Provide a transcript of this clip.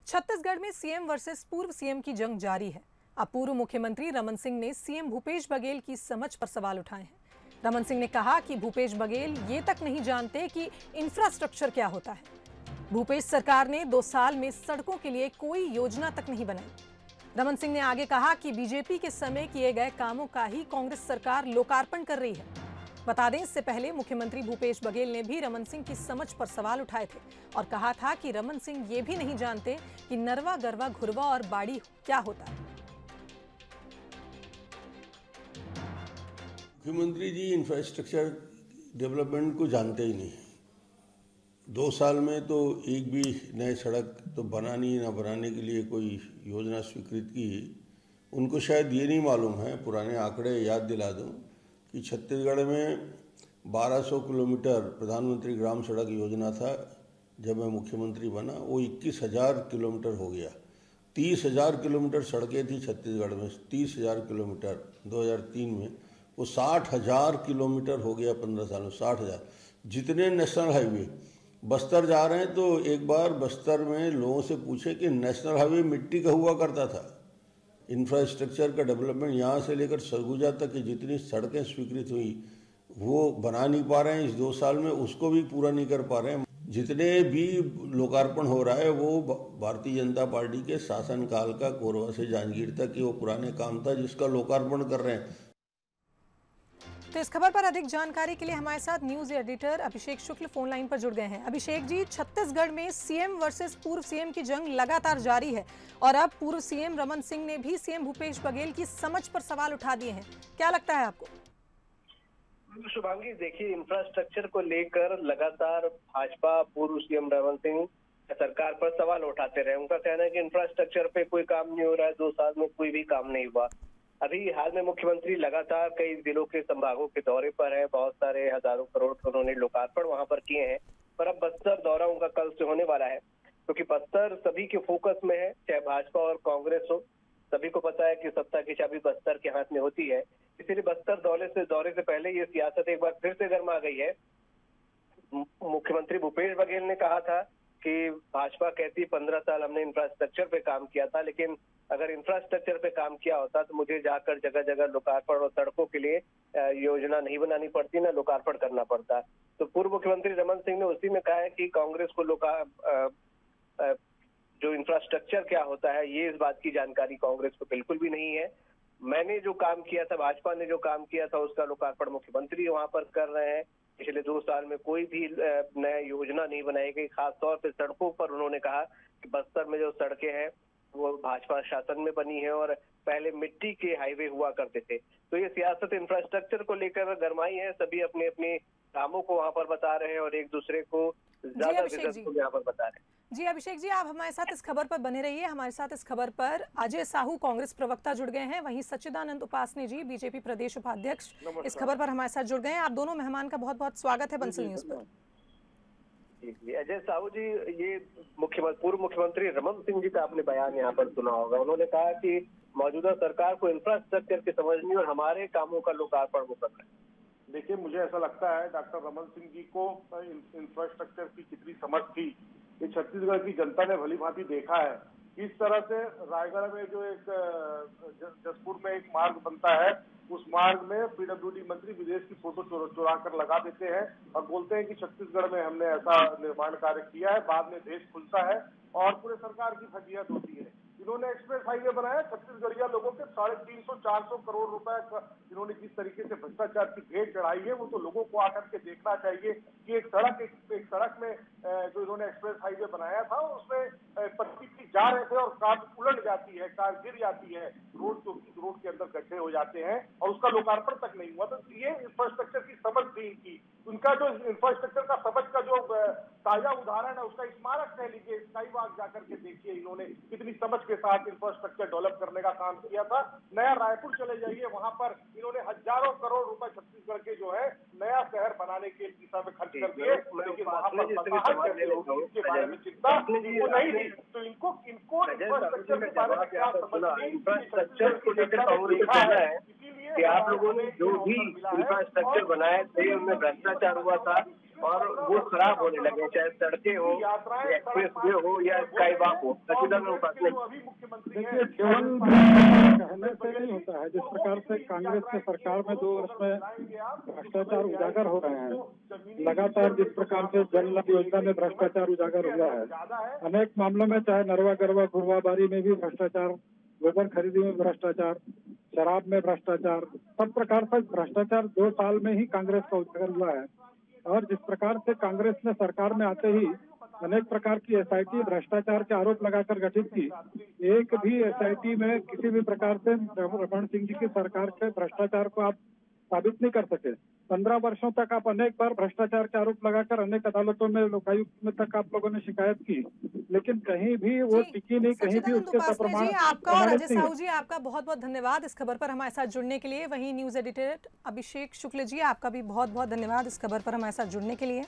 छत्तीसगढ़ में CM versus पूर्व CM की जंग जारी है। अब पूर्व मुख्यमंत्री रमन सिंह ने सीएम भूपेश बघेल की समझ पर सवाल उठाए हैं। रमन सिंह ने कहा कि भूपेश बघेल ये तक नहीं जानते कि इंफ्रास्ट्रक्चर क्या होता है। भूपेश सरकार ने 2 साल में सड़कों के लिए कोई योजना तक नहीं बनाई। रमन सिंह ने आगे कहा कि बीजेपी के समय किए गए कामों का ही कांग्रेस सरकार लोकार्पण कर रही है। बता दें, इससे पहले मुख्यमंत्री भूपेश बघेल ने भी रमन सिंह की समझ पर सवाल उठाए थे और कहा था कि रमन सिंह ये भी नहीं जानते कि नरवा गरवा घुरवा और बाड़ी क्या होता है। मुख्यमंत्री जी इंफ्रास्ट्रक्चर डेवलपमेंट को जानते ही नहीं। 2 साल में तो एक भी नए सड़क तो बनानी ना बनाने के लिए कोई योजना स्वीकृत की। उनको शायद ये नहीं मालूम है, पुराने आंकड़े याद दिला दूं कि छत्तीसगढ़ में 1200 किलोमीटर प्रधानमंत्री ग्राम सड़क योजना था जब मैं मुख्यमंत्री बना, वो 21,000 किलोमीटर हो गया। 30,000 किलोमीटर सड़कें थी छत्तीसगढ़ में, 30,000 किलोमीटर 2003 में, वो 60,000 किलोमीटर हो गया 15 साल में। 60,000 जितने नेशनल हाईवे बस्तर जा रहे हैं, तो एक बार बस्तर में लोगों से पूछे कि नेशनल हाईवे मिट्टी का हुआ करता था। इंफ्रास्ट्रक्चर का डेवलपमेंट यहाँ से लेकर सरगुजा तक की जितनी सड़कें स्वीकृत हुई वो बना नहीं पा रहे हैं इस 2 साल में, उसको भी पूरा नहीं कर पा रहे हैं। जितने भी लोकार्पण हो रहा है वो भारतीय जनता पार्टी के शासनकाल का, कोरबा से जांजगीर तक की वो पुराने काम था जिसका लोकार्पण कर रहे हैं। तो इस खबर पर अधिक जानकारी के लिए हमारे साथ न्यूज एडिटर अभिषेक शुक्ल फोन लाइन पर जुड़ गए हैं। अभिषेक जी, छत्तीसगढ़ में सीएम वर्सेस पूर्व सीएम की जंग लगातार जारी है और अब पूर्व सीएम रमन सिंह ने भी सीएम भूपेश बघेल की समझ पर सवाल उठा दिए हैं। क्या लगता है आपको? शुभांगी, देखिए, इंफ्रास्ट्रक्चर को लेकर लगातार भाजपा पूर्व सीएम रमन सिंह सरकार पर सवाल उठाते रहे। उनका कहना है कि इंफ्रास्ट्रक्चर पे कोई काम नहीं हो रहा है, 2 साल में कोई भी काम नहीं हुआ। अभी हाल में मुख्यमंत्री लगातार कई जिलों के संभागों के दौरे पर है, बहुत सारे हजारों करोड़ के उन्होंने लोकार्पण वहां पर किए हैं, पर अब बस्तर दौरा उनका कल से होने वाला है क्योंकि बस्तर सभी के फोकस में है, चाहे भाजपा और कांग्रेस हो। सभी को पता है कि सत्ता की चाबी बस्तर के हाथ में होती है, इसीलिए बस्तर दौरे से पहले ये सियासत एक बार फिर से गर्मा गई है। मुख्यमंत्री भूपेश बघेल ने कहा था कि भाजपा कहती 15 साल हमने इंफ्रास्ट्रक्चर पे काम किया था, लेकिन अगर इंफ्रास्ट्रक्चर पे काम किया होता तो मुझे जाकर जगह जगह लोकार्पण और सड़कों के लिए योजना नहीं बनानी पड़ती, ना लोकार्पण करना पड़ता। तो पूर्व मुख्यमंत्री रमन सिंह ने उसी में कहा है कि कांग्रेस को जो इंफ्रास्ट्रक्चर क्या होता है ये इस बात की जानकारी कांग्रेस को बिल्कुल भी नहीं है। मैंने जो काम किया था, भाजपा ने जो काम किया था, उसका लोकार्पण मुख्यमंत्री वहां पर कर रहे हैं। पिछले 2 साल में कोई भी नया योजना नहीं बनाई गई। खासतौर पर सड़कों पर उन्होंने कहा कि बस्तर में जो सड़कें हैं वो भाजपा शासन में बनी है और पहले मिट्टी के हाईवे हुआ करते थे। तो ये सियासत इंफ्रास्ट्रक्चर को लेकर गरमाई है। सभी अपने अपने कामों को वहां पर बता रहे हैं और एक दूसरे को ज्यादा विजन को यहाँ पर बता रहे हैं। जी अभिषेक जी, आप हमारे साथ इस खबर पर बने रहिए। हमारे साथ इस खबर पर अजय साहू कांग्रेस प्रवक्ता जुड़ गए हैं, वहीं सच्चिदानंद उपासने जी बीजेपी प्रदेश उपाध्यक्ष इस खबर पर हमारे साथ जुड़ गए हैं। आप दोनों मेहमान का बहुत बहुत स्वागत है बंसल न्यूज पर। अजय साहू जी, ये पूर्व मुख्यमंत्री रमन सिंह जी का आपने बयान यहाँ पर सुना होगा। उन्होंने कहा कि मौजूदा सरकार को इंफ्रास्ट्रक्चर की समझ नहीं और हमारे कामों का लोकार्पण वो कर रहे हैं। देखिए, मुझे ऐसा लगता है डॉक्टर रमन सिंह जी को इंफ्रास्ट्रक्चर की कितनी समझ थी ये छत्तीसगढ़ की जनता ने भली भांति देखा है। किस तरह से रायगढ़ में जो एक जसपुर में एक मार्ग बनता है, उस मार्ग में पीडब्ल्यूडी मंत्री विदेश की फोटो चुरा कर लगा देते हैं और बोलते हैं कि छत्तीसगढ़ में हमने ऐसा निर्माण कार्य किया है। बाद में देश खुलता है और पूरे सरकार की फजीहत होती है। इन्होंने एक्सप्रेस हाईवे बनाया, छत्तीसगढ़िया लोगों के 350-400 करोड़ रुपए का इन्होंने जिस तरीके से भ्रष्टाचार की भेंट चढ़ाई है, वो तो लोगों को आकर के देखना चाहिए कि एक सड़क में जो इन्होंने एक्सप्रेस हाईवे बनाया था उसमें पत्ती जा रहे थे और कार उलट जाती है, कार गिर जाती है, रोड के अंदर गड्ढे हो जाते हैं और उसका लोकार्पण तक नहीं हुआ। तो ये इंफ्रास्ट्रक्चर की समझ थी इनकी। उनका जो इंफ्रास्ट्रक्चर का समझ का जो ताजा उदाहरण है उसका स्मारक कह लीजिए, स्काईवॉक जाकर के देखिए इन्होंने कितनी समझ के साथ इंफ्रास्ट्रक्चर डेवलप करने का काम किया था। नया रायपुर चले जाइए, वहां पर इन्होंने हजारों करोड़ रुपए छत्तीसगढ़ के जो है नया शहर बनाने के दिशा में खर्च कर दिए, लेकिन वहां पर इसके बारे में चिंता इनको नहीं थी। तो इनको इंफ्रास्ट्रक्चर के बारे में क्या समझ इंफ्रास्ट्रक्चर को लेकर कांग्रेस का कहना है कि आप लोगों ने जो भी इंफ्रास्ट्रक्चर बनाए थे उनमें भ्रष्टाचार हुआ था और वो खराब होने लगे, चाहे सड़कें हो, एक्सप्रेस वे हो या स्काई वॉक हो। देखिए, केवल कहने से नहीं होता है। जिस प्रकार से कांग्रेस के सरकार में 2 वर्ष में भ्रष्टाचार उजागर हो रहे हैं, लगातार जिस प्रकार से जल योजना में भ्रष्टाचार उजागर हुआ है, अनेक मामलों में, चाहे नरवा गरवा घुड़वाबारी में भी भ्रष्टाचार, गोबर खरीदी में भ्रष्टाचार, शराब में भ्रष्टाचार, सब प्रकार से भ्रष्टाचार 2 साल में ही कांग्रेस का उजागर हुआ है। और जिस प्रकार से कांग्रेस ने सरकार में आते ही अनेक प्रकार की एसआईटी भ्रष्टाचार के आरोप लगाकर गठित की, एक भी एसआईटी में किसी भी प्रकार से रमन सिंह जी की सरकार के भ्रष्टाचार को आप साबित नहीं कर सके। 15 वर्षों तक आप अनेक बार भ्रष्टाचार के आरोप लगाकर अनेक अदालतों में, लोकायुक्त में तक आप लोगों ने शिकायत की, लेकिन कहीं भी वो टिकी नहीं, कहीं भी उसके सप्रमाण। आपका और अजय साहू जी, आपका बहुत बहुत धन्यवाद इस खबर पर हमारे साथ जुड़ने के लिए। वहीं न्यूज एडिटर अभिषेक शुक्ल जी, आपका भी बहुत बहुत धन्यवाद इस खबर पर हमारे साथ जुड़ने के लिए।